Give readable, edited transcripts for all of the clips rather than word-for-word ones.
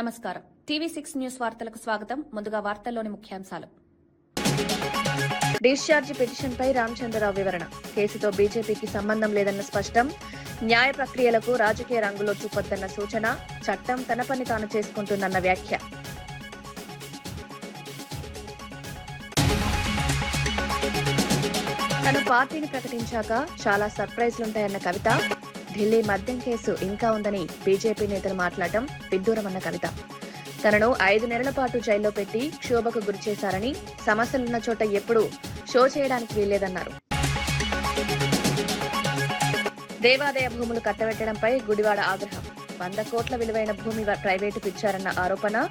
నమస్కారం. టీవీ6 న్యూస్ వార్తలకు స్వాగతం. ముందుగా వార్తల్లోని ముఖ్యాంశాలు. డిశ్చార్జ్ పిటిషన్పై రామచంద్రరావు వివరణ. కేసుతో బీజేపీకి సంబంధం లేదన్న స్పష్టం. న్యాయ ప్రక్రియలకు రాజకీయ రంగులో చూపొద్దన్న సూచన. చట్టం తన పని తాను చేసుకుంటుందన్న వ్యాఖ్య. తన పార్టీని ప్రకటించాక చాలా సర్ప్రైజ్లుంటాయన్న కవిత. ఢిల్లీ మద్యం కేసు ఇంకా ఉందని బీజేపీ నేతలు మాట్లాడటం విడ్డూరమన్న కవిత. తనను 5 నెలల పాటు జైల్లో పెట్టి క్షోభకు గురిచేశారని, సమస్యలున్న చోట ఎప్పుడూ షో చేయడానికి వీల్లేదన్నారు. దేవాదాయ భూములు కట్టబెట్టడంపై గుడివాడ ఆగ్రహం. 100 కోట్ల విలువైన భూమి ప్రైవేటుకు ఇచ్చారన్న ఆరోపణ.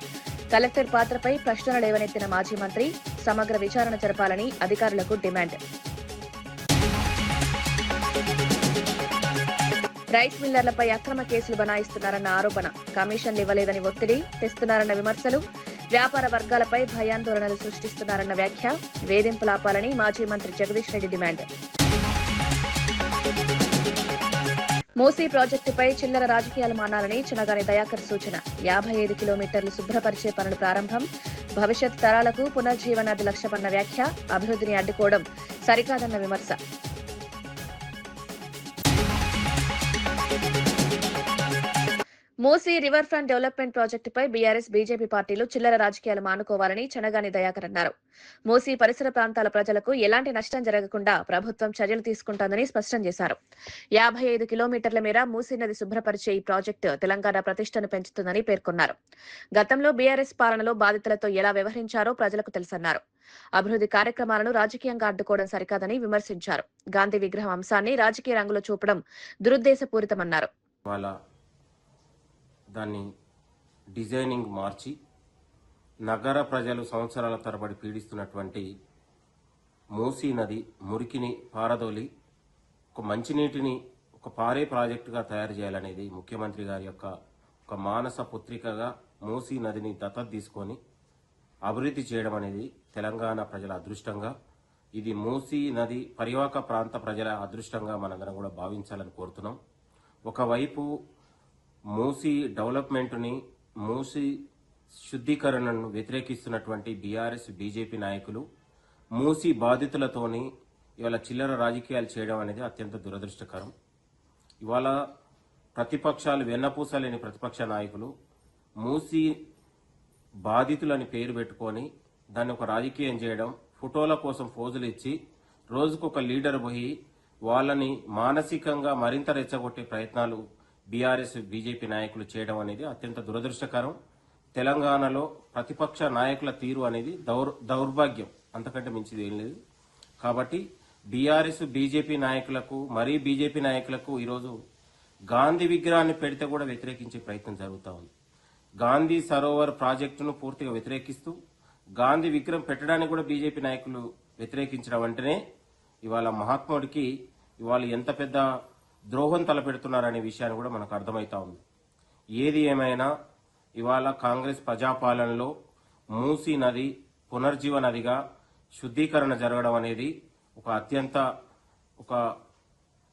కలెక్టర్ పాత్రపై ప్రశ్నలు లేవనెత్తిన మాజీ మంత్రి. సమగ్ర విచారణ జరపాలని అధికారులకు డిమాండ్. రైస్ మిల్లర్లపై అక్రమ కేసులు బనాయిస్తున్నారన్న ఆరోపణ. కమిషన్లు ఇవ్వలేదని ఒత్తిడి తెస్తున్నారన్న విమర్శలు. వ్యాపార వర్గాలపై భయాందోళనలు సృష్టిస్తున్నారన్న వ్యాఖ్య. వేధింపులు ఆపాలని మాజీ మంత్రి జగదీష్ రెడ్డి డిమాండ్. మూసీ ప్రాజెక్టుపై చిల్లర రాజకీయాలు మానాలని చినగాని దయాకర్ సూచన. 55 కిలోమీటర్లు శుభ్రపరిచే పనులు ప్రారంభం. భవిష్యత్ తరాలకు పునర్జీవనాది లక్ష్యమన్న వ్యాఖ్య. అభివృద్ధిని అడ్డుకోవడం సరికాదన్న విమర్శ. మూసీ రివర్ ఫ్రంట్ డెవలప్మెంట్ ప్రాజెక్టుపై బీఆర్ఎస్ బీజేపీ పార్టీలు చిల్లర రాజకీయాలు మానుకోవాలని చెనగాని దయాకర్ అన్నారు. మూసీ పరిసర ప్రాంతాల ప్రజలకు ఎలాంటి నష్టం జరగకుండా ప్రభుత్వం చర్యలు తీసుకుంటోందని స్పష్టం చేశారు. 55 కిలోమీటర్ల మేర మూసీ నది శుభ్రపరిచే ఈ ప్రాజెక్టు తెలంగాణ ప్రతిష్టను పెంచుతుందని పేర్కొన్నారు. గతంలో బీఆర్ఎస్ పాలనలో బాధితులతో ఎలా వ్యవహరించారో ప్రజలకు తెలుసన్నారు. అభివృద్ధి కార్యక్రమాలను రాజకీయంగా అడ్డుకోవడం సరికాదని విమర్శించారు. గాంధీ విగ్రహం అంశాన్ని రాజకీయ రంగులో చూపడం దురుద్దేశపూరితమన్నారు. దాన్ని డిజైనింగ్ మార్చి నగర ప్రజలు సంవత్సరాల తరబడి పీడిస్తున్నటువంటి మూసీ నది మురికిని పారదోలి ఒక మంచినీటిని ఒక పారే ప్రాజెక్టుగా తయారు చేయాలనేది ముఖ్యమంత్రి గారి యొక్క ఒక మానస పుత్రికగా మూసీ నదిని దత్తత తీసుకొని అభివృద్ధి చేయడం అనేది తెలంగాణ ప్రజల అదృష్టంగా, ఇది మూసీ నది పరివాహక ప్రాంత ప్రజల అదృష్టంగా మనందరం కూడా భావించాలని కోరుతున్నాం. ఒకవైపు మూసీ డెవలప్మెంట్ని, మూసీ శుద్ధీకరణను వ్యతిరేకిస్తున్నటువంటి బీఆర్ఎస్ బీజేపీ నాయకులు మూసీ బాధితులతోని ఇవాళ చిల్లర రాజకీయాలు చేయడం అనేది అత్యంత దురదృష్టకరం. ఇవాళ ప్రతిపక్షాలు వెన్నపూసలేని ప్రతిపక్ష నాయకులు మూసీ బాధితులని పేరు పెట్టుకొని దాన్ని ఒక రాజకీయం చేయడం, ఫోటోల కోసం పోజులు ఇచ్చి రోజుకొక లీడర్ పోయి వాళ్ళని మానసికంగా మరింత రెచ్చగొట్టే ప్రయత్నాలు బీఆర్ఎస్ బీజేపీ నాయకులు చేయడం అనేది అత్యంత దురదృష్టకరం. తెలంగాణలో ప్రతిపక్ష నాయకుల తీరు అనేది దౌర్భాగ్యం, అంతకంటే మించిది ఏం లేదు. కాబట్టి బీఆర్ఎస్ బీజేపీ నాయకులకు, మరీ బీజేపీ నాయకులకు ఈరోజు గాంధీ విగ్రహాన్ని పెడితే కూడా వ్యతిరేకించే ప్రయత్నం జరుగుతూ ఉంది. గాంధీ సరోవర్ ప్రాజెక్టును పూర్తిగా వ్యతిరేకిస్తూ గాంధీ విగ్రహం పెట్టడానికి కూడా బీజేపీ నాయకులు వ్యతిరేకించడం అంటేనే ఇవాళ మహాత్ముడికి ఇవాళ ఎంత పెద్ద ద్రోహం తలపెడుతున్నారనే విషయాన్ని కూడా మనకు అర్థమవుతా ఉంది. ఏది ఏమైనా ఇవాళ కాంగ్రెస్ ప్రజాపాలనలో మూసీ నది పునర్జీవ నదిగా శుద్ధీకరణ జరగడం అనేది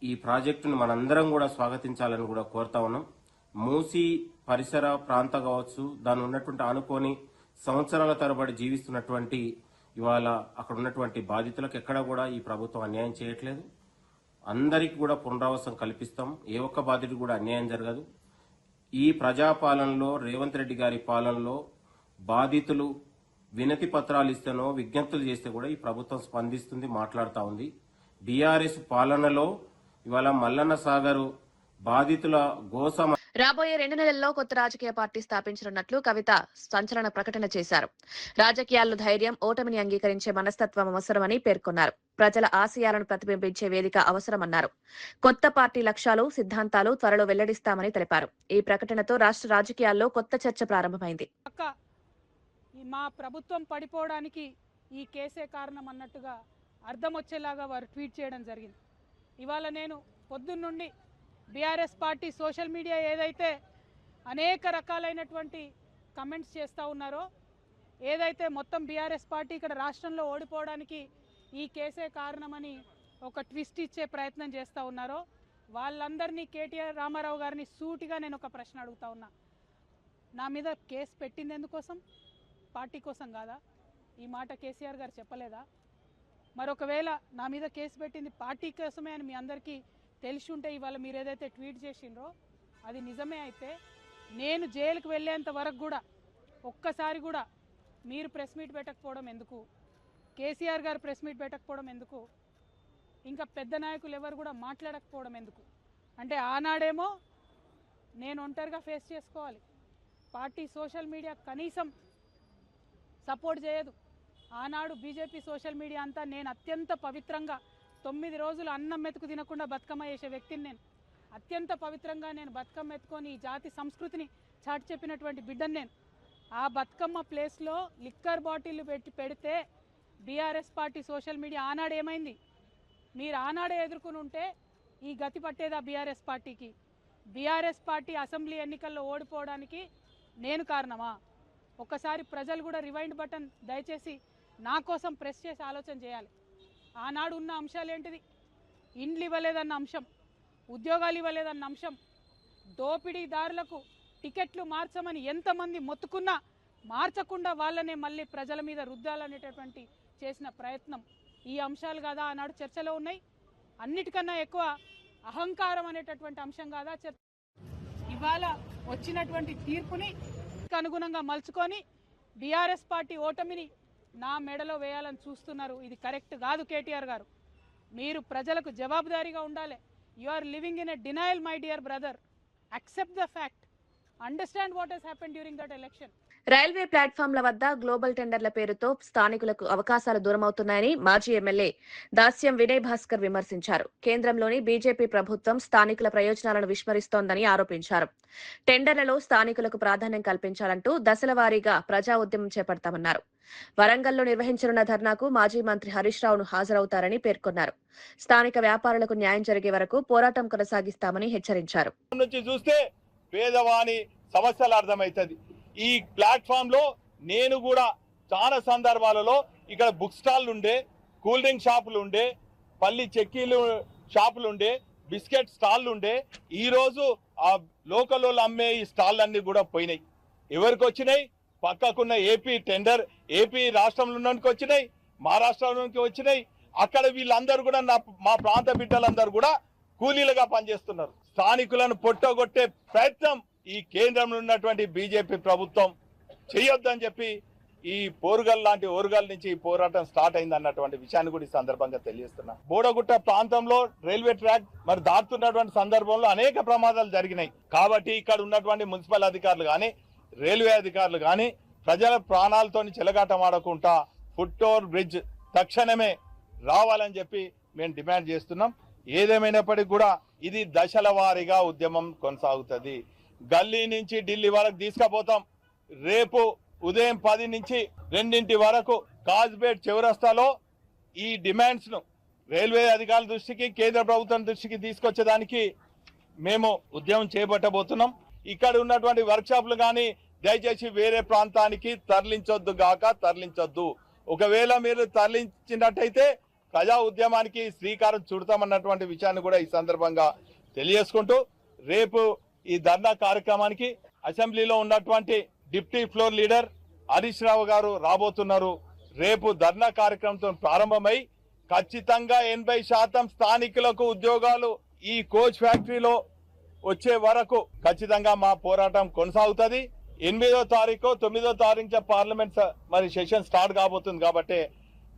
ఈ ప్రాజెక్టును మనందరం కూడా స్వాగతించాలని కూడా కోరుతా ఉన్నాం. మూసీ పరిసర ప్రాంతం కావచ్చు, దాని ఉన్నటువంటి ఆనుకొని సంవత్సరాల తరబడి జీవిస్తున్నటువంటి ఇవాళ అక్కడ ఉన్నటువంటి బాధితులకు ఎక్కడ కూడా ఈ ప్రభుత్వం అన్యాయం చేయట్లేదు. అందరికీ కూడా పునరావాసం కల్పిస్తాం. ఏ ఒక్క బాధితుడికి కూడా అన్యాయం జరగదు. ఈ ప్రజాపాలనలో, రేవంత్ రెడ్డి గారి పాలనలో బాధితులు వినతి పత్రాలు ఇస్తేనో విజ్ఞప్తులు చేస్తే కూడా ఈ ప్రభుత్వం స్పందిస్తుంది, మాట్లాడుతూ ఉంది. బీఆర్ఎస్ పాలనలో ఇవాళ మల్లన్న సాగరు బాధితుల గోస రాబోయే 2 నెలల్లో కొత్త రాజకీయ పార్టీ స్థాపించనున్నట్లు కవిత సంచలన ప్రకటన చేశారు. రాజకీయాల్లో ధైర్యం, ఓటమిని అంగీకరించే మనస్తత్వం అవసరమని పేర్కొన్నారు. ప్రజల ఆశయాలను ప్రతిబింబించే వేదిక అవసరమన్నారు. కొత్త పార్టీ లక్ష్యాలు, సిద్ధాంతాలు త్వరలో వెల్లడిస్తామని తెలిపారు. ఈ ప్రకటనతో రాష్ట్ర రాజకీయాల్లో కొత్త చర్చ ప్రారంభమైంది. మా ప్రభుత్వం పడిపోవడానికి ఈ కేసే కారణం అన్నట్టుగా అర్థం వచ్చేలాగా వారు ట్వీట్ చేయడం జరిగింది. ఇవాళ నేను పొద్దున్నుండి బీఆర్ఎస్ పార్టీ సోషల్ మీడియా ఏదైతే అనేక రకాలైనటువంటి కమెంట్స్ చేస్తూ ఉన్నారో, ఏదైతే మొత్తం బీఆర్ఎస్ పార్టీ ఇక్కడ రాష్ట్రంలో ఓడిపోవడానికి ఈ కేసే కారణమని ఒక ట్విస్ట్ ఇచ్చే ప్రయత్నం చేస్తూ ఉన్నారో, వాళ్ళందరినీ కేటీఆర్ రామారావు గారిని సూటిగా నేను ఒక ప్రశ్న అడుగుతా ఉన్నా. నా మీద కేసు పెట్టింది ఎందుకోసం? పార్టీ కోసం కాదా? ఈ మాట కేసీఆర్ గారు చెప్పలేదా? మరొకవేళ నా మీద కేసు పెట్టింది పార్టీ కోసమే అని మీ అందరికీ తెలిసి ఉంటే ఇవాళ మీరు ఏదైతే ట్వీట్ చేసిండ్రో అది నిజమే అయితే నేను జైలుకు వెళ్ళేంత వరకు కూడా ఒక్కసారి కూడా మీరు ప్రెస్ మీట్ పెట్టకపోవడం ఎందుకు? కేసీఆర్ గారు ప్రెస్ మీట్ పెట్టకపోవడం ఎందుకు? ఇంకా పెద్ద నాయకులు ఎవరు కూడా మాట్లాడకపోవడం ఎందుకు? అంటే ఆనాడేమో నేను ఒంటరిగా ఫేస్ చేసుకోవాలి, పార్టీ సోషల్ మీడియా కనీసం సపోర్ట్ చేయదు. ఆనాడు బీజేపీ సోషల్ మీడియా అంతా నేను అత్యంత పవిత్రంగా 9 రోజులు అన్నం మెతుకు తినకుండా బతుకమ్మ చేసే వ్యక్తిని నేను. అత్యంత పవిత్రంగా నేను బతుకమ్మ ఎత్తుకొని ఈ జాతి సంస్కృతిని చాటి చెప్పినటువంటి బిడ్డను నేను. ఆ బతుకమ్మ ప్లేస్లో లిక్కర్ బాటిల్ పెడితే బీఆర్ఎస్ పార్టీ సోషల్ మీడియా ఆనాడు ఏమైంది? మీరు ఆనాడే ఎదుర్కొని ఉంటే ఈ గతి పట్టేదా బీఆర్ఎస్ పార్టీకి? బీఆర్ఎస్ పార్టీ అసెంబ్లీ ఎన్నికల్లో ఓడిపోవడానికి నేను కారణమా? ఒక్కసారి ప్రజలు కూడా రివైండ్ బటన్ దయచేసి నా కోసం ప్రెస్ చేసి ఆలోచన చేయాలి. ఆనాడు ఉన్న అంశాలు ఏంటిది? ఇండ్లు ఇవ్వలేదన్న అంశం, ఉద్యోగాలు ఇవ్వలేదన్న అంశం, దోపిడీదారులకు టికెట్లు మార్చమని ఎంతమంది మొత్తుకున్నా మార్చకుండా వాళ్ళనే మళ్ళీ ప్రజల మీద రుద్దాలనేటటువంటి చేసిన ప్రయత్నం, ఈ అంశాలు కాదా ఆనాడు చర్చలో ఉన్నాయి? అన్నిటికన్నా ఎక్కువ అహంకారం అనేటటువంటి అంశం కాదా చర్చ? ఇవాళ వచ్చినటువంటి తీర్పుని అనుగుణంగా మలుచుకొని బీఆర్ఎస్ పార్టీ ఓటమిని నా మెడలో వేయాలని చూస్తున్నారు. ఇది కరెక్ట్ కాదు. కేటీఆర్ గారు, మీరు ప్రజలకు జవాబుదారీగా ఉండాలి. You are living in a denial my dear brother. Accept the fact, understand what has happened during that election. Railway ప్లాట్ఫామ్ల వద్ద గ్లోబల్ టెండర్ల పేరుతో స్థానికులకు అవకాశాలు దూరమవుతున్నాయని మాజీ ఎమ్మెల్యే దాస్యం వినయ్ భాస్కర్ విమర్శించారు. కేంద్రంలోని బీజేపీ ప్రభుత్వం స్థానికుల ప్రయోజనాలను విస్మరిస్తోందని ఆరోపించారు. టెండర్లలో స్థానికులకు ప్రాధాన్యం కల్పించాలంటూ దశల వారీగా ప్రజా ఉద్యమం చేపడతామన్నారు. వరంగల్లో నిర్వహించనున్న ధర్నాకు మాజీ మంత్రి హరీష్ రావును హాజరవుతారని పేర్కొన్నారు. స్థానిక వ్యాపారులకు న్యాయం జరిగే వరకు పోరాటం కొనసాగిస్తామని హెచ్చరించారు. పేదవాని సమస్యలు అర్థమవుతుంది. ఈ ప్లాట్ఫామ్ లో నేను కూడా చాలా సందర్భాలలో ఇక్కడ బుక్ స్టాల్ ఉండే, కూల్ డ్రింక్ షాపులు ఉండే, పల్లి చెక్కీలు షాపులు ఉండే, బిస్కెట్ స్టాళ్ళు ఉండే. ఈ రోజు ఆ లోకల్ వాళ్ళు అమ్మే ఈ స్టాల్ అన్ని కూడా పోయినాయి. ఎవరికి వచ్చినాయి? పక్కకున్న ఏపీ టెండర్, ఏపీ రాష్ట్రంలోకి వచ్చినాయి, మహారాష్ట్రలోకి వచ్చినాయి. అక్కడ వీళ్ళందరూ కూడా మా ప్రాంత బిడ్డలందరూ కూడా కూలీలుగా పనిచేస్తున్నారు. స్థానికులను పొట్టగొట్టే ప్రయత్నం ఈ కేంద్రంలో ఉన్నటువంటి బీజేపీ ప్రభుత్వం చేయొద్దని చెప్పి ఈ పోరుగల్ లాంటి ఓరుగల్ నుంచి ఈ పోరాటం స్టార్ట్ అయింది అన్నటువంటి విషయాన్ని కూడా ఈ సందర్భంగా తెలియజేస్తున్నా. బోడగుట్ట ప్రాంతంలో రైల్వే ట్రాక్ మరి దాటుతున్నటువంటి సందర్భంలో అనేక ప్రమాదాలు జరిగినాయి. కాబట్టి ఇక్కడ ఉన్నటువంటి మున్సిపల్ అధికారులు కానీ, రైల్వే అధికారులు కానీ ప్రజల ప్రాణాలతో చెలగాటమాడకుండా ఫుట్ ఓవర్ బ్రిడ్జ్ తక్షణమే రావాలని చెప్పి మేము డిమాండ్ చేస్తున్నాం. ఏదేమైనప్పటికీ కూడా ఇది దశల వారీగా ఉద్యమం కొనసాగుతుంది. గల్లీ నుంచి ఢిల్లీ వరకు తీసుకుపోతాం. రేపు ఉదయం 10 నుంచి 2 వరకు కాజ్పేట్ చౌరస్తాలో ఈ డిమాండ్స్ ను రైల్వే అధికారుల దృష్టికి, కేంద్ర ప్రభుత్వం దృష్టికి తీసుకొచ్చేదానికి మేము ఉద్యమం చేపట్టబోతున్నాం. ఇక్కడ ఉన్నటువంటి వర్క్ షాప్లు కానీ దయచేసి వేరే ప్రాంతానికి తరలించొద్దు. ఒకవేళ మీరు తరలించినట్టయితే ప్రజా ఉద్యమానికి శ్రీకారం చుడతామన్నటువంటి విషయాన్ని కూడా ఈ సందర్భంగా తెలియజేసుకుంటూ, రేపు ఈ ధర్నా కార్యక్రమానికి అసెంబ్లీలో ఉన్నటువంటి deputy floor leader Harish Rao గారు రాబోతున్నారు. రేపు ధర్నా కార్యక్రమంతో ప్రారంభమై ఖచ్చితంగా 80% స్థానికులకు ఉద్యోగాలు ఈ కోచ్ ఫ్యాక్టరీలో వచ్చే వరకు ఖచ్చితంగా మా పోరాటం కొనసాగుతుంది. 8వ తారీఖు 9వ తారీఖు పార్లమెంట్ మరి సెషన్ స్టార్ట్ కాబోతుంది. కాబట్టి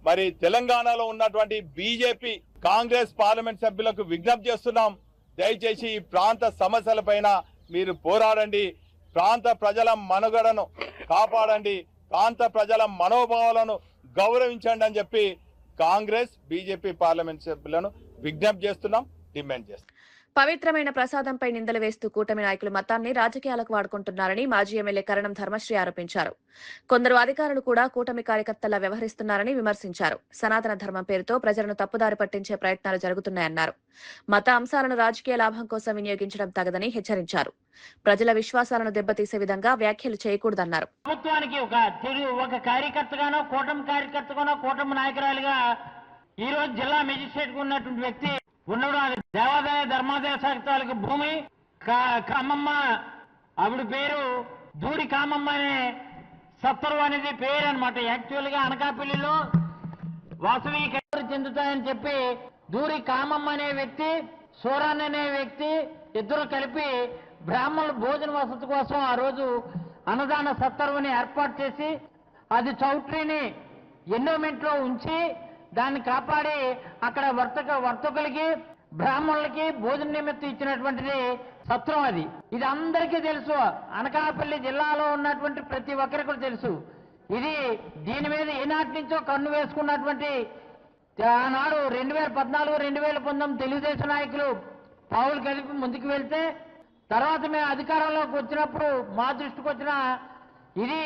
మరి తెలంగాణలో ఉన్నటువంటి బీజేపీ, కాంగ్రెస్ పార్లమెంట్ సభ్యులకు విజ్ఞప్తి చేస్తున్నాం. దయచేసి ఈ ప్రాంత సమస్యలపైన మీరు పోరాడండి, ప్రాంత ప్రజల మనుగడను కాపాడండి, ప్రాంత ప్రజల మనోభావాలను గౌరవించండి అని చెప్పి కాంగ్రెస్, బీజేపీ పార్లమెంట్ సభ్యులను విజ్ఞప్తి చేస్తున్నాం, డిమాండ్ చేస్తున్నాం. పవిత్రమైన ప్రసాదంపై నిందలు వేస్తూ కూటమి నాయకులు మతాన్ని రాజకీయాలకు వాడుకుంటున్నారని మాజీ ఎమ్మెల్యే కరణం ధర్మశ్రీ ఆరోపించారు. కొందరు అధికారులు కూడా కూటమి కార్యకర్తలా వ్యవహరిస్తున్నారని విమర్శించారు. సనాతన ధర్మం పేరుతో ప్రజలను తప్పుదారి పట్టించే ప్రయత్నాలు జరుగుతున్నాయన్నారు. మత అంశాలను రాజకీయ లాభం కోసం వినియోగించడం తగదని హెచ్చరించారు. ప్రజల విశ్వాసాలను దెబ్బతీసే విధంగా వ్యాఖ్యలు చేయకూడదన్నారు. ప్రభుత్వానికి ఒక కార్యకర్తగానో, కూటమి నాయకురాలుగా ఈ రోజు జిల్లా మెజిస్ట్రేట్ కు ఉన్నటువంటి వ్యక్తి ఉండడం, అది దేవాదాయ ధర్మాదాయ శాఖ భూమి. ఖమ్మమ్మ ఆవిడ పేరు దూరి కామమ్మ అనే సత్తరు అనేది పేరు అనమాట. యాక్చువల్గా అనకాపల్లిలో వాసవి చెందుతాయని చెప్పి దూరి కామమ్మ అనే వ్యక్తి, సూరాన్ అనే వ్యక్తి ఇద్దరు కలిపి బ్రాహ్మణుల భోజన వసతి కోసం ఆ రోజు అన్నదాన సత్తరువుని ఏర్పాటు చేసి అది చౌట్రీని ఎండోమెంట్ లో ఉంచి దాన్ని కాపాడి అక్కడ వర్తకులకి బ్రాహ్మణులకి భోజన నిమిత్తం ఇచ్చినటువంటిది సత్రం. అది ఇది అందరికీ తెలుసు. అనకాపల్లి జిల్లాలో ఉన్నటువంటి ప్రతి ఒక్కరికి తెలుసు. ఇది దీని మీద ఏనాటి నుంచో కన్ను వేసుకున్నటువంటి ఆనాడు 2014, 2019 తెలుగుదేశం నాయకులు పావులు కలిపి ముందుకు వెళ్తే తర్వాత మేము అధికారంలోకి వచ్చినప్పుడు మా దృష్టికి వచ్చిన ఇది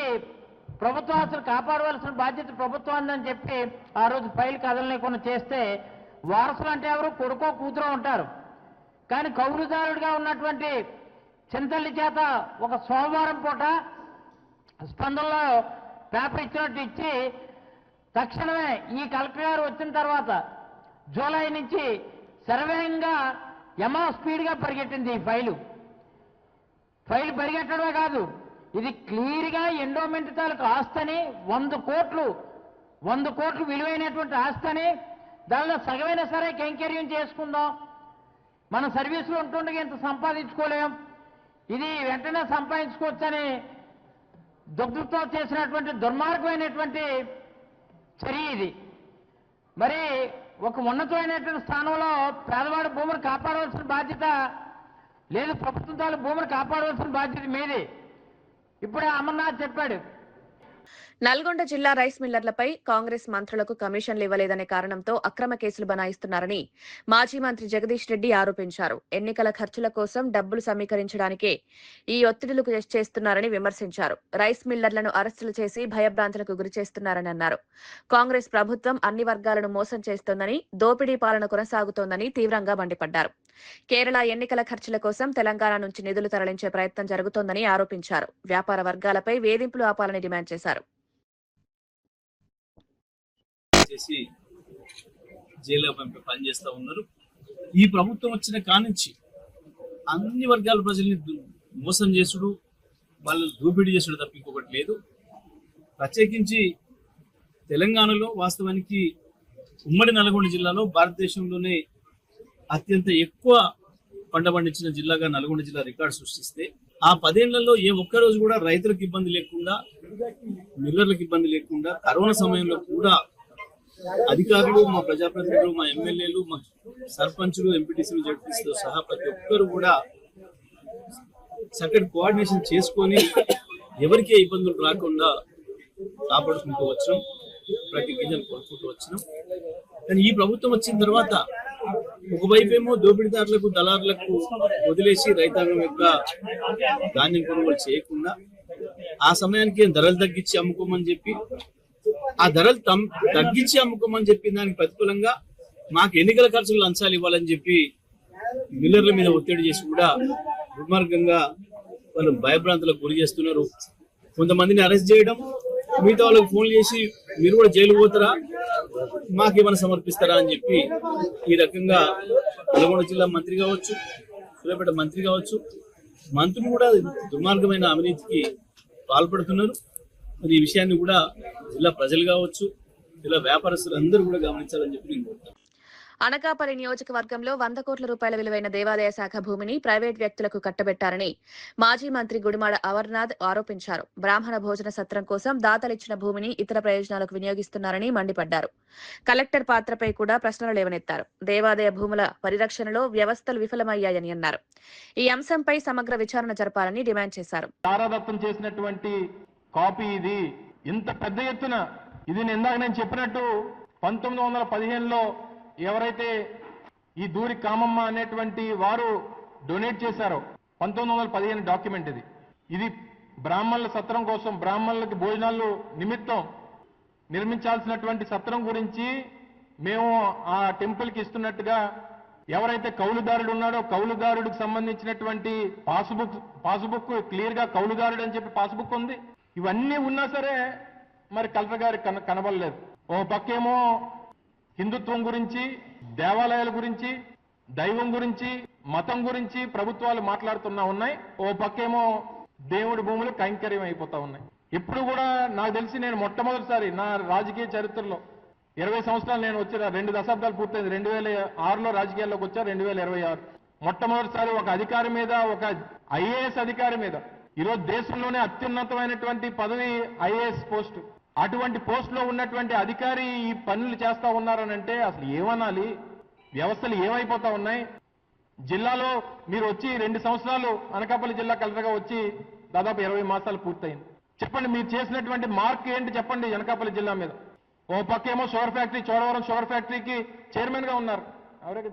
ప్రభుత్వం అసలు కాపాడవలసిన బాధ్యత ప్రభుత్వం ఉందని చెప్పి ఆ రోజు ఫైల్ కదలలేకుండా చేస్తే వారసులు అంటే ఎవరు కొడుకో కూతురో ఉంటారు. కానీ కౌలుదారుడిగా ఉన్నటువంటి చింతల్లి చేత ఒక సోమవారం పూట స్పందనలో పేపర్ ఇచ్చినట్టు ఇచ్చి తక్షణమే ఈ కలెక్టర్ గారు వచ్చిన తర్వాత జూలై నుంచి సర్వేయంగా స్పీడ్గా పరిగెట్టింది ఈ ఫైలు పరిగెట్టడమే కాదు, ఇది క్లియర్గా ఎండోమెంట్ తాలూకు ఆస్తని 100 కోట్లు విలువైనటువంటి ఆస్తని దానిలో సగమైనా సరే కైంకర్యం చేసుకుందాం, మన సర్వీసులో ఉంటుండగా ఇంత సంపాదించుకోలేం, ఇది వెంటనే సంపాదించుకోవచ్చని దుగ్ధతో చేసినటువంటి దుర్మార్గమైనటువంటి చర్య ఇది. మరి ఒక ఉన్నతమైనటువంటి స్థానంలో పేదవాడి భూమిని కాపాడవలసిన బాధ్యత లేదు, ప్రభుత్వం తాలూకు భూమిని కాపాడవలసిన బాధ్యత మీది. ఇప్పుడే అమర్నాథ్ చెప్పాడు. నల్గొండ జిల్లా రైస్ మిల్లర్లపై కాంగ్రెస్ మంత్రులకు కమిషన్లు ఇవ్వలేదనే కారణంతో అక్రమ కేసులు బనాయిస్తున్నారని మాజీ మంత్రి జగదీష్ రెడ్డి ఆరోపించారు. ఎన్నికల ఖర్చుల కోసం డబ్బులు సమీకరించడానికే ఈ ఒత్తిడులు చేస్తున్నారని విమర్శించారు. రైస్ మిల్లర్లను అరెస్టులు చేసి భయభ్రాంతులకు గురి చేస్తున్నారని అన్నారు. కాంగ్రెస్ ప్రభుత్వం అన్ని వర్గాలను మోసం చేస్తోందని, దోపిడీ పాలన కొనసాగుతోందని తీవ్రంగా మండిపడ్డారు. కేరళ ఎన్నికల ఖర్చుల కోసం తెలంగాణ నుంచి నిధులు తరలించే ప్రయత్నం జరుగుతోందని ఆరోపించారు. వ్యాపార వర్గాలపై వేధింపులు ఆపాలని డిమాండ్ చేశారు. చేసి జైల్లో పనిచేస్తా ఉన్నారు. ఈ ప్రభుత్వం వచ్చిన కానుంచి అన్ని వర్గాల ప్రజల్ని మోసం చేసుడు, వాళ్ళు దోపిడీ చేసుడు తప్ప ఇంకొకటి లేదు. ప్రత్యేకించి తెలంగాణలో వాస్తవానికి ఉమ్మడి నల్గొండ జిల్లాలో భారతదేశంలోనే అత్యంత ఎక్కువ పంట పండించిన జిల్లాగా నల్గొండ జిల్లా రికార్డు సృష్టిస్తే ఆ 10 ఏళ్లలో ఏ ఒక్కరోజు కూడా రైతులకు ఇబ్బంది లేకుండా, మిల్లర్లకు ఇబ్బంది లేకుండా, కరోనా సమయంలో కూడా అధికారులు, మా ప్రజాప్రతినిధులు, మా ఎమ్మెల్యేలు, మా సర్పంచులు, ఎంపీటీసీలు, జడ్పీసీతో సహా ప్రతి ఒక్కరు కూడా చక్కటి కోఆర్డినేషన్ చేసుకొని ఎవరికే ఇబ్బందులు రాకుండా కాపాడుకుంటూ వచ్చినాం, ప్రతి గింజలు కొనుక్కుంటూ వచ్చినాం. కానీ ఈ ప్రభుత్వం వచ్చిన తర్వాత ఒకవైపేమో దోపిడీదారులకు, దళారులకు వదిలేసి రైతాంగం యొక్క ధాన్యం కొనుగోలు చేయకుండా ఆ సమయానికి ధరలు తగ్గించి అమ్ముకోమని చెప్పి, ఆ ధరలు తగ్గించి అమ్ముకోమని చెప్పి దానికి ప్రతికూలంగా మాకు ఎన్నికల ఖర్చులు లంచాలు ఇవ్వాలని చెప్పి మిల్లర్ల మీద ఒత్తిడి చేసి కూడా దుర్మార్గంగా వాళ్ళు భయభ్రాంతులకు గురి చేస్తున్నారు. కొంతమందిని అరెస్ట్ చేయడం, మిగతా వాళ్ళకి ఫోన్ చేసి మీరు కూడా జైలు పోతారా, మాకేమైనా సమర్పిస్తారా అని చెప్పి ఈ రకంగా నల్గొండ జిల్లా మంత్రి కావచ్చు, సూర్యాపేట మంత్రి కావచ్చు, మంత్రులు కూడా దుర్మార్గమైన అవినీతికి పాల్పడుతున్నారు. మరి ఈ విషయాన్ని కూడా జిల్లా ప్రజలు కావచ్చు, జిల్లా వ్యాపారస్తులు అందరూ కూడా గమనించాలని చెప్పి నేను కోరుతాను. అనకాపల్లి నియోజకవర్గంలో 100 కోట్ల రూపాయల విలువైన దేవాదాయ శాఖ భూమిని ప్రైవేట్ వ్యక్తులకు కట్టబెట్టారని మాజీ మంత్రి గుడిమాడ అమర్నాథ్ ఆరోపించారు. బ్రాహ్మణ భోజన సత్రం కోసం దాతలిచ్చిన భూమిని ఇతర ప్రయోజనాలకు వినియోగిస్తున్నారని మండిపడ్డారు. కలెక్టర్ పాత్రపై కూడా ప్రశ్నలు లేవనెత్తారు. దేవాదాయ భూముల పరిరక్షణలో వ్యవస్థలు విఫలమయ్యాయని అన్నారు. ఈ అంశంపై సమగ్ర విచారణ జరపాలని డిమాండ్ చేశారు. తారాదత్తం చేసినటువంటి కాపీ ఇది. ఇంత పెద్ద ఎత్తున ఇది ఇందాక నేను చెప్పినట్టు 1915లో ఎవరైతే ఈ దూరి కామమ్మ అనేటువంటి వారు డొనేట్ చేశారో 1915 డాక్యుమెంట్ ఇది బ్రాహ్మణుల సత్రం కోసం, బ్రాహ్మణులకి భోజనాలు నిమిత్తం నిర్మించాల్సినటువంటి సత్రం గురించి మేము ఆ టెంపుల్కి ఇస్తున్నట్టుగా ఎవరైతే కౌలుదారుడు ఉన్నాడో కౌలుదారుడికి సంబంధించినటువంటి పాస్బుక్ క్లియర్ గా కౌలుదారుడు అని చెప్పి పాస్బుక్ ఉంది. ఇవన్నీ ఉన్నా సరే మరి కలెక్టర్ గారికి కనబడలేదు. ఓ పక్కేమో హిందుత్వం గురించి, దేవాలయాల గురించి, దైవం గురించి, మతం గురించి ప్రభుత్వాలు మాట్లాడుతున్నా ఉన్నాయి. ఓ పక్కేమో దేవుడి భూములు కైంకర్యం అయిపోతా ఉన్నాయి. ఇప్పుడు కూడా నాకు తెలిసి నేను మొట్టమొదటిసారి నా రాజకీయ చరిత్రలో 20 సంవత్సరాలు నేను వచ్చిన 2 దశాబ్దాలు పూర్తయింది. 2006లో రాజకీయాల్లోకి వచ్చా, 2026 మొట్టమొదటిసారి ఒక అధికారి మీద, ఒక ఐఏఎస్ అధికారి మీద, ఈరోజు దేశంలోనే అత్యున్నతమైనటువంటి పదవి ఐఏఎస్ పోస్ట్, అటువంటి పోస్ట్ లో ఉన్నటువంటి అధికారి ఈ పనులు చేస్తా ఉన్నారనంటే అసలు ఏమనాలి? వ్యవస్థలు ఏమైపోతా ఉన్నాయి? జిల్లాలో మీరు వచ్చి 2 సంవత్సరాలు అనకాపల్లి జిల్లా కలెక్టర్గా వచ్చి దాదాపు 20 మాసాలు పూర్తయింది. చెప్పండి, మీరు చేసినటువంటి మార్క్ ఏంటి చెప్పండి అనకాపల్లి జిల్లా మీద. ఓ పక్కేమో షుగర్ ఫ్యాక్టరీ, చోడవరం షుగర్ ఫ్యాక్టరీకి చైర్మన్ గా ఉన్నారు. ఎవరైతే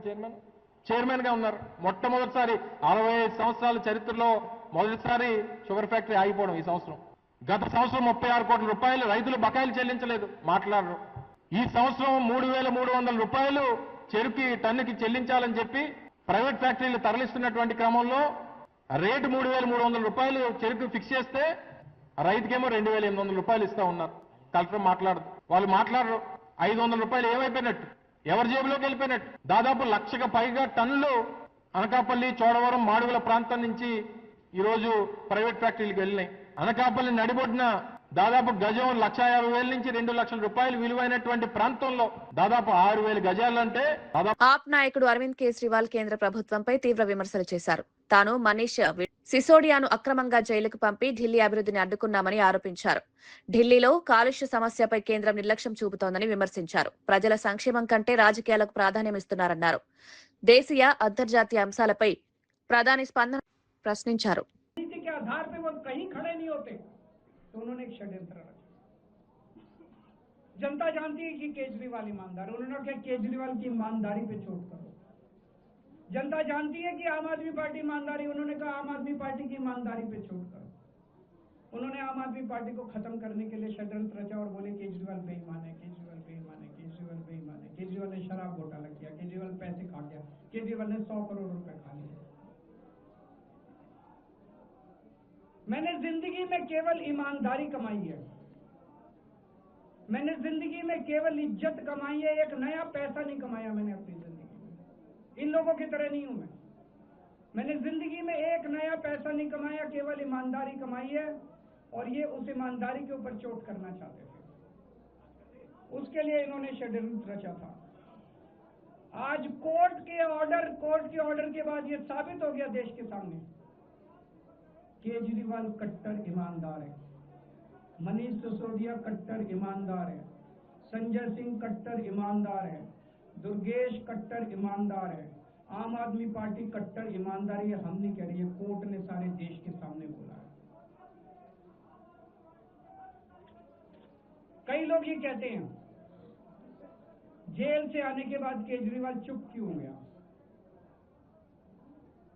చైర్మన్ గా ఉన్నారు. మొట్టమొదటిసారి 65 సంవత్సరాల చరిత్రలో మొదటిసారి షుగర్ ఫ్యాక్టరీ ఆగిపోవడం ఈ సంవత్సరం. గత సంవత్సరం 36 కోట్ల రూపాయలు రైతులు బకాయిలు చెల్లించలేదు, మాట్లాడరు. ఈ సంవత్సరం 3,300 రూపాయలు చెరుకు టన్నుకి చెల్లించాలని చెప్పి ప్రైవేట్ ఫ్యాక్టరీలు తరలిస్తున్నటువంటి క్రమంలో రేటు 3,300 రూపాయలు చెరుకు ఫిక్స్ చేస్తే రైతుకేమో 2,800 రూపాయలు ఇస్తా ఉన్నారు. కలెక్టర్ మాట్లాడదు, వాళ్ళు మాట్లాడరు. 500 రూపాయలు ఏమైపోయినట్టు, ఎవరి జేబులోకి వెళ్ళిపోయినట్టు. దాదాపు 1,00,000కు పైగా టన్నులు అనకాపల్లి, చోడవరం, మాడుగుల ప్రాంతం నుంచి ఈరోజు ప్రైవేట్ ఫ్యాక్టరీలకు వెళ్ళినాయి. అనకాపల్లి నడిబొడ్డున దాదాపు గజం 1,50,000 నుంచి 2,00,000 రూపాయలు విలువైనటువంటి ప్రాంతంలో దాదాపు 6,000 గజాలంటే ఆప్ నాయకుడు అరవింద్ కేజ్రీవాల్ కేంద్ర ప్రభుత్వంపై తీవ్ర విమర్శలు చేశారు. తాను మనీష్ సిసోడియాను అక్రమంగా జైలుకు పంపి ఢిల్లీ అభివృద్ధిని అడ్డుకున్నామని ఆరోపించారు. ఢిల్లీలో కాలుష్య సమస్యపై కేంద్రం నిర్లక్ష్యం చూపుతోందని విమర్శించారు. ప్రజల సంక్షేమం కంటే రాజకీయాలకు ప్రాధాన్యమిస్తున్నారన్నారు. దేశీయ, అంతర్జాతీయ అంశాలపై ప్రధాని స్పందన ప్రశ్నించారు. तो उन्होंने एक षड्यंत्र रचा। जनता जानती है कि केजरीवाल ईमानदार, उन्होंने कहा केजरीवाल की ईमानदारी पे चोट करो। जनता जानती है कि आम आदमी पार्टी ईमानदारी, उन्होंने कहा आम आदमी पार्टी की ईमानदारी पे चोट करो। उन्होंने आम आदमी पार्टी को खत्म करने के लिए षड्यंत्र रचा और बोले केजरीवाल बेईमान है, केजरीवाल बेईमान है, केजरीवाल बेईमान है, केजरीवाल ने शराब घोटाला किया, केजरीवाल पैसे खा गया, केजरीवाल ने 100 करोड़ रुपए खा लिए। मैंने जिंदगी में केवल ईमानदारी कमाई है, मैंने जिंदगी में केवल इज्जत कमाई है, एक नया पैसा नहीं कमाया मैंने अपनी जिंदगी में। इन लोगों की तरह नहीं हूं मैं। मैंने जिंदगी में एक नया पैसा नहीं कमाया, केवल ईमानदारी कमाई है, और ये उस ईमानदारी के ऊपर चोट करना चाहते थे। उसके लिए इन्होंने षड्यंत्र रचा था। आज कोर्ट के ऑर्डर के बाद ये साबित हो गया देश के सामने, केजरीवाल कट्टर ईमानदार है, मनीष सिसोदिया कट्टर ईमानदार है, संजय सिंह कट्टर ईमानदार है, दुर्गेश कट्टर ईमानदार है, आम आदमी पार्टी कट्टर ईमानदारी है। हम नहीं कह रही है, कोर्ट ने सारे देश के सामने बोला है। कई लोग ये कहते हैं जेल से आने के बाद केजरीवाल चुप क्यों हो गया,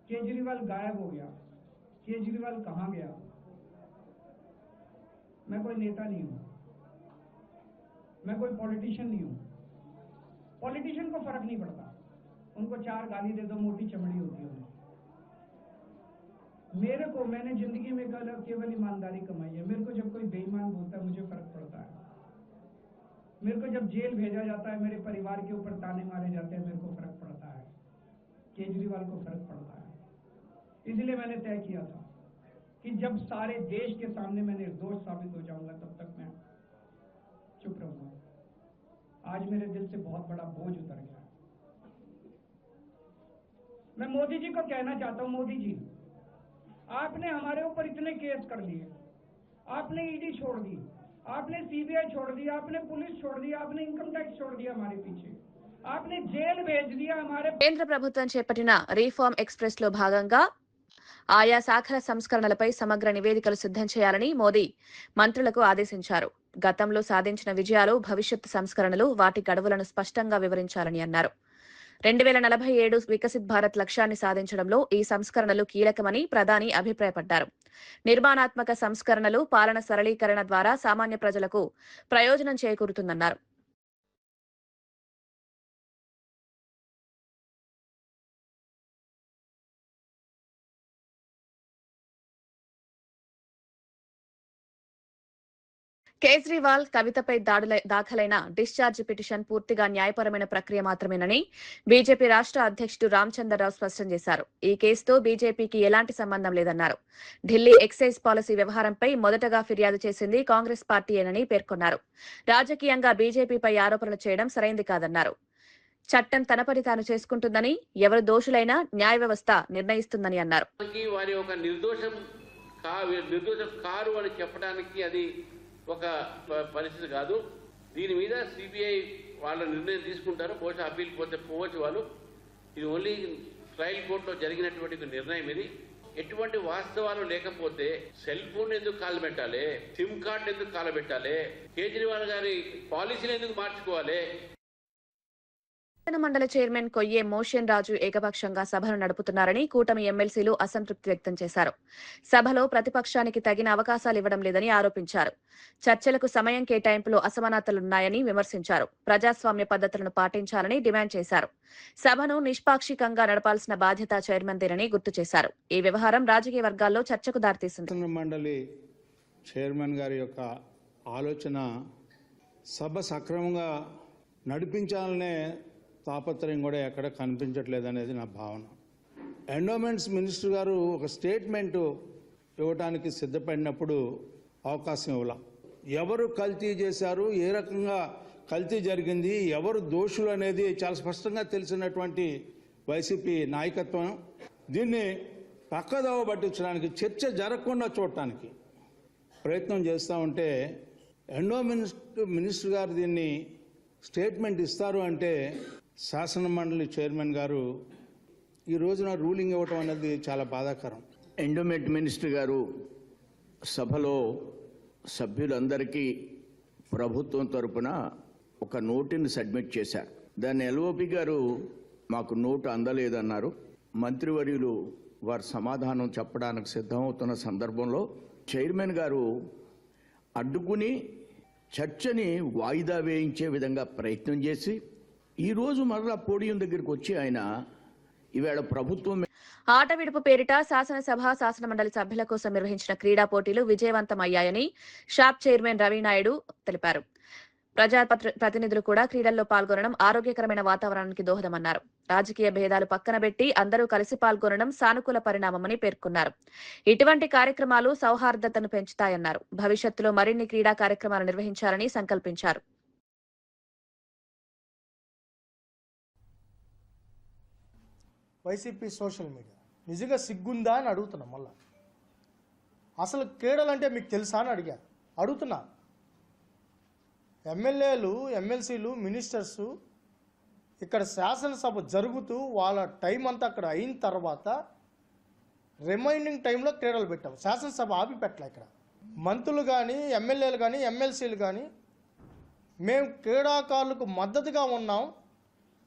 केजरीवाल गायब हो गया, केजरीवाल कहां गया। मैं कोई नेता नहीं हूं, मैं कोई पॉलिटिशियन नहीं हूं। पॉलिटिशियन को फर्क नहीं पड़ता, उनको 4 गाली दे दो, मोटी चमड़ी होती है। मैंने जिंदगी में केवल ईमानदारी कमाई है। मेरे को जब कोई बेईमान बोलता है मुझे फर्क पड़ता है। मेरे को जब जेल भेजा जाता है, मेरे परिवार के ऊपर ताने मारे जाते हैं, मेरे को फर्क पड़ता है। केजरीवाल को फर्क पड़ता है। इसलिए मैंने तय किया था कि जब सारे देश के सामने मैं निर्दोष साबित हो जाऊंगा तब तक मैं चुप रहूंगा। आज मेरे दिल से बहुत बड़ा बोझ उतर गया। मैं मोदी जी को कहना चाहता हूं, मोदी जी आपने हमारे ऊपर इतने केस कर लिए, आपने ईडी छोड़ दी, आपने सीबीआई छोड़ दी, आपने पुलिस छोड़ दी, आपने इनकम टैक्स छोड़ दिया हमारे पीछे, आपने जेल भेज दिया हमारे। కేంద్ర ప్రభుత్వం చేపట్టిన రీఫార్మ్ ఎక్స్ప్రెస్ లో భాగంగా ఆయా శాఖల సంస్కరణలపై సమగ్ర నివేదికలు సిద్ధం చేయాలని మోదీ మంత్రులకు ఆదేశించారు. గతంలో సాధించిన విజయాలు, భవిష్యత్ సంస్కరణలు, వాటి గడువులను స్పష్టంగా వివరించాలని అన్నారు. 2047 వికసిత్ భారత్ లక్ష్యాన్ని సాధించడంలో ఈ సంస్కరణలు కీలకమని ప్రధాని అభిప్రాయపడ్డారు. నిర్మాణాత్మక సంస్కరణలు, పాలన సరళీకరణ ద్వారా సామాన్య ప్రజలకు ప్రయోజనం చేకూరుతుందన్నారు. కేజ్రీవాల్ కవితపై దాఖలైన డిశ్చార్జ్ పిటిషన్ పూర్తిగా న్యాయపరమైన ప్రక్రియ మాత్రమేనని బీజేపీ రాష్ట్ర అధ్యక్షుడు రామచంద్రరావు స్పష్టం చేశారు. ఈ కేసుతో బీజేపీకి ఎలాంటి సంబంధం లేదన్నారు. ఢిల్లీ ఎక్సైజ్ పాలసీ వ్యవహారంపై మొదటగా ఫిర్యాదు చేసింది కాంగ్రెస్ పార్టీయేనని పేర్కొన్నారు. రాజకీయంగా బీజేపీపై ఆరోపణలు చేయడం సరైంది కాదన్నారు. చట్టం తన పని తాను చేసుకుంటుందని, ఎవరు దోషులైనా న్యాయ వ్యవస్థ నిర్ణయిస్తుందని అన్నారు. వారి ఒక నిర్దోషం కారు అని చెప్పడానికి అది ఒక పరిస్థితి కాదు. దీని మీద సిబిఐ వాళ్ళ నిర్ణయం తీసుకుంటారు. బహుశా అప్పీల్ పోవచ్చు వాళ్ళు. ఇది ఓన్లీ ట్రయల్ కోర్టులో జరిగినటువంటి నిర్ణయం. ఇది ఎటువంటి వాస్తవాలు లేకపోతే సెల్ ఫోన్ ఎందుకు కాలు పెట్టాలి, సిమ్ కార్డు ఎందుకు కాలు పెట్టాలి, కేజ్రీవాల్ గారి పాలసీలు ఎందుకు మార్చుకోవాలి? మండలి చైర్మన్ కొయ్యే మోషన్ రాజు ఏకపక్షంగా సభను నడుపుతున్నారని కూటమి ఎమ్మెల్సీలు అసంతృప్తి వ్యక్తం చేశారు. సభలో ప్రతిపక్షానికి తగిన అవకాశాలు ఇవ్వడం లేదని ఆరోపించారు. చర్చలకు సమయం కేటాయింపులో అసమానతలున్నాయని విమర్శించారు. ప్రజాస్వామ్య పద్ధతులను పాటించాలని డిమాండ్ చేశారు. సభను నిష్పాక్షికంగా నడపాల్సిన బాధ్యత చైర్మన్దేనని గుర్తు చేశారు. ఈ వ్యవహారం రాజకీయ వర్గాల్లో చర్చకు దారితీసింది. మండలి చైర్మన్ గారి యొక్క ఆలోచన సభ సక్రమంగా నడిపించాలనే తాపత్రయం కూడా ఎక్కడ కనిపించట్లేదు అనేది నా భావన. ఎండోమెంట్స్ మినిస్టర్ గారు ఒక స్టేట్మెంటు ఇవ్వడానికి సిద్ధపడినప్పుడు అవకాశం ఇవ్వాల. ఎవరు కల్తీ చేశారు, ఏ రకంగా కల్తీ జరిగింది, ఎవరు దోషులు అనేది చాలా స్పష్టంగా తెలిసినటువంటి వైసీపీ నాయకత్వం దీన్ని పక్కదోవ పట్టించడానికి, చర్చ జరగకుండా చూడటానికి ప్రయత్నం చేస్తూ ఉంటే ఎండోమెంట్స్ మినిస్టర్ గారు దీన్ని స్టేట్మెంట్ ఇస్తారు అంటే శాసన మండలి చైర్మన్ గారు ఈ రోజున రూలింగ్ ఇవ్వటం అనేది చాలా బాధాకరం. ఎండోమెంట్ మినిస్టర్ గారు సభలో సభ్యులందరికీ ప్రభుత్వం తరపున ఒక నోటుని సబ్మిట్ చేశారు. దాన్ని ఎల్ఓపి గారు మాకు నోటు అందలేదన్నారు. మంత్రివర్యులు వారు సమాధానం చెప్పడానికి సిద్ధమవుతున్న సందర్భంలో చైర్మన్ గారు అడ్డుకుని చర్చని వాయిదా వేయించే విధంగా ప్రయత్నం చేసి ఈరోజు మరలా పోడియం దగ్గరికి వచ్చి ఆయన ఈవేళ ప్రభుత్వం ఆట విడుపు పేరిట శాసనసభ శాసనమండలి సభ్యుల కోసం నిర్వహించిన క్రీడా పోటీలు విజయవంతమయ్యాయని షాప్ చైర్మన్ రవినాయుడు తెలిపారు. ప్రజాప్రతినిధులు కూడా క్రీడల్లో పాల్గొనడం ఆరోగ్యకరమైన వాతావరణానికి దోహదమన్నారు. రాజకీయ భేదాలు పక్కన పెట్టి అందరూ కలిసి పాల్గొనడం సానుకూల పరిణామమని పేర్కొన్నారు. ఇటువంటి కార్యక్రమాలు సౌహార్దతను పెంచుతాయన్నారు. భవిష్యత్తులో మరిన్ని క్రీడా కార్యక్రమాలు నిర్వహించాలని సంకల్పించారు. వైసీపీ సోషల్ మీడియా నిజంగా సిగ్గుందా అని అడుగుతున్నా. మళ్ళా అసలు క్రీడలంటే మీకు తెలుసా అని అడుగుతున్నా. ఎమ్మెల్యేలు, ఎమ్మెల్సీలు, మినిస్టర్సు ఇక్కడ శాసనసభ జరుగుతూ వాళ్ళ టైం అంతా అక్కడ అయిన తర్వాత రిమైనింగ్ టైంలో క్రీడలు పెట్టాం. శాసనసభ ఆపి పెట్టలే. ఇక్కడ మంత్రులు కానీ, ఎమ్మెల్యేలు కానీ, ఎమ్మెల్సీలు కానీ మేము క్రీడాకారులకు మద్దతుగా ఉన్నాం,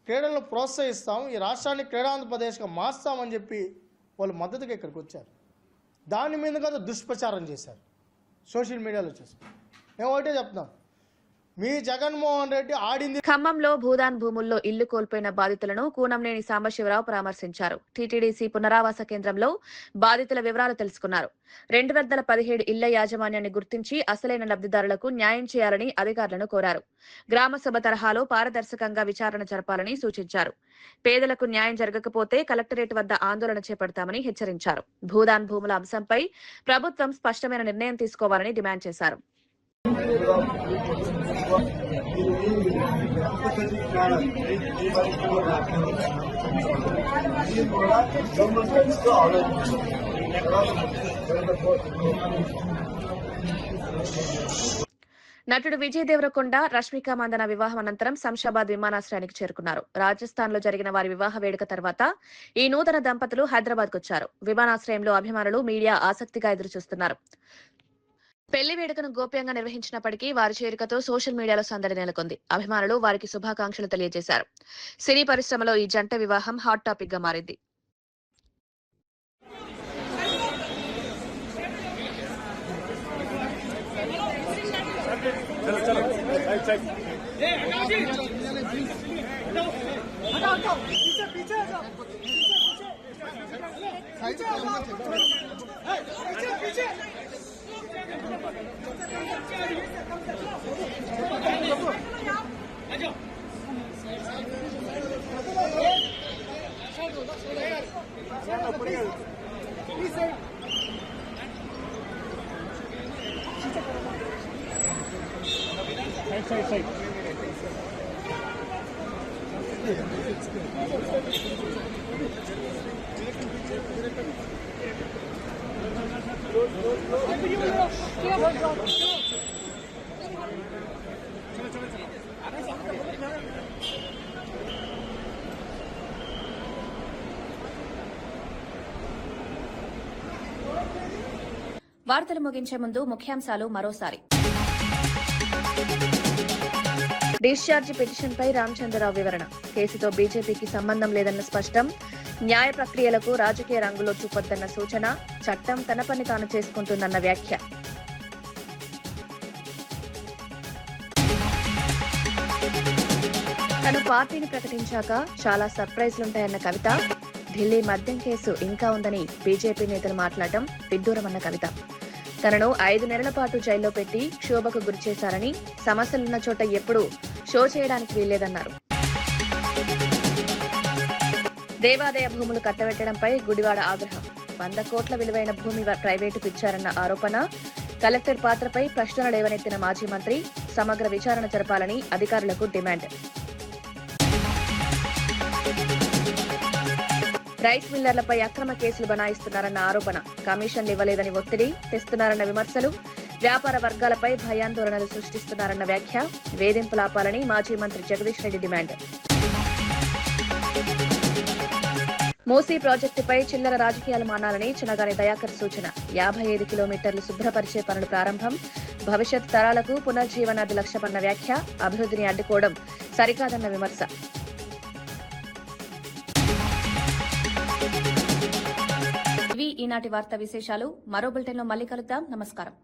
క్రీడలను ప్రోత్సహిస్తాం, ఈ రాష్ట్రాన్ని క్రీడాంధ్రప్రదేశ్గా మార్స్తామని చెప్పి వాళ్ళు మద్దతుగా ఇక్కడికి వచ్చారు. దాని మీద కదా దుష్ప్రచారం చేశారు సోషల్ మీడియాలో చేశారు. మేము ఒకటే చెప్తున్నాం, మీ జగన్మోహన్ రెడ్డి ఆడింది. ఖమ్మంలో భూదాన్ భూముల్లో ఇల్లు కోల్పోయిన బాధితులను కూనంనేని సాంబశివరావు పరామర్శించారు. టీటీడీసీ పునరావాస కేంద్రంలో బాధితుల వివరాలు తెలుసుకున్నారు. 217 ఇళ్ల యాజమాన్యాన్ని గుర్తించి అసలైన లబ్ధిదారులకు న్యాయం చేయాలని అధికారులను కోరారు. గ్రామసభ తరహాలో పారదర్శకంగా విచారణ జరపాలని సూచించారు. పేదలకు న్యాయం జరగకపోతే కలెక్టరేట్ వద్ద ఆందోళన చేపడతామని హెచ్చరించారు. భూదాన్ భూముల అంశంపై ప్రభుత్వం స్పష్టమైన నిర్ణయం తీసుకోవాలని డిమాండ్ చేశారు. నటుడు విజయ్ దేవరకొండ, రష్మిక మందన వివాహం అనంతరం శంషాబాద్ విమానాశ్రయానికి చేరుకున్నారు. రాజస్థాన్ లో జరిగిన వారి వివాహ వేడుక తర్వాత ఈ నూతన దంపతులు హైదరాబాద్ కు వచ్చారు. విమానాశ్రయంలో అభిమానులు, మీడియా ఆసక్తిగా ఎదురుచూస్తున్నారు. పెళ్లి వేడుకను గోప్యంగా నిర్వహించినప్పటికీ వారి చేరికతో సోషల్ మీడియాలో సందడి నెలకొంది. అభిమానులు వారికి శుభాకాంక్షలు తెలియజేశారు. సినీ పరిశ్రమలో ఈ జంట వివాహం హాట్ టాపిక్ గా మారింది. వార్తలు ముగించే ముందు ముఖ్యాంశాలు మరోసారి. డిశ్చార్జ్ పిటిషన్పై రామచంద్రరావు వివరణ. కేసుతో బీజేపీకి సంబంధం లేదన్న స్పష్టం. న్యాయ ప్రక్రియలకు రాజకీయ రంగులో చూపొద్దన్న సూచన. చట్టం తన పని తాను చేసుకుంటుందన్న వ్యాఖ్య. తను పార్టీని ప్రకటించాక చాలా సర్ప్రైజ్లుంటాయన్న కవిత. ఢిల్లీ మద్యం కేసు ఇంకా ఉందని బీజేపీ నేతలు మాట్లాడటం విడ్డూరమన్న కవిత. తనను 5 నెలల పాటు జైల్లో పెట్టి క్షోభకు గురిచేశారని, సమస్యలున్న చోట ఎప్పుడూ షో చేయడానికి వీల్లేదన్నారు. దేవాదాయ భూములు కట్టబెట్టడంపై గుడివాడ ఆగ్రహం. 100 కోట్ల విలువైన భూమి ప్రైవేటుకు ఇచ్చారన్న ఆరోపణ. కలెక్టర్ పాత్రపై ప్రశ్నలు లేవనెత్తిన మాజీ మంత్రి. సమగ్ర విచారణ జరపాలని అధికారులకు డిమాండ్. రైస్ మిల్లర్లపై అక్రమ కేసులు బనాయిస్తున్నారన్న ఆరోపణ. కమిషన్లు ఇవ్వలేదని ఒత్తిడి తెస్తున్నారన్న విమర్శలు. వ్యాపార వర్గాలపై భయాందోళనలు సృష్టిస్తున్నారన్న వ్యాఖ్య. వేధింపులాపాలని మాజీ మంత్రి జగదీష్ రెడ్డి డిమాండ్. మూసీ ప్రాజెక్టుపై చిల్లర రాజకీయాలు మానాలని చనగాని దయాకర్ సూచన. 55 కిలోమీటర్లు శుభ్రపరిచే పనులు ప్రారంభం. భవిష్యత్ తరాలకు పునర్జీవనాది లక్ష్యమన్న వ్యాఖ్య. అభివృద్ధిని అడ్డుకోవడం సరికాదన్న విమర్శ. ఇవి ఈనాటి వార్తా విశేషాలు. మరో బులెటిన్లో మళ్ళీ కలుద్దాం. నమస్కారం.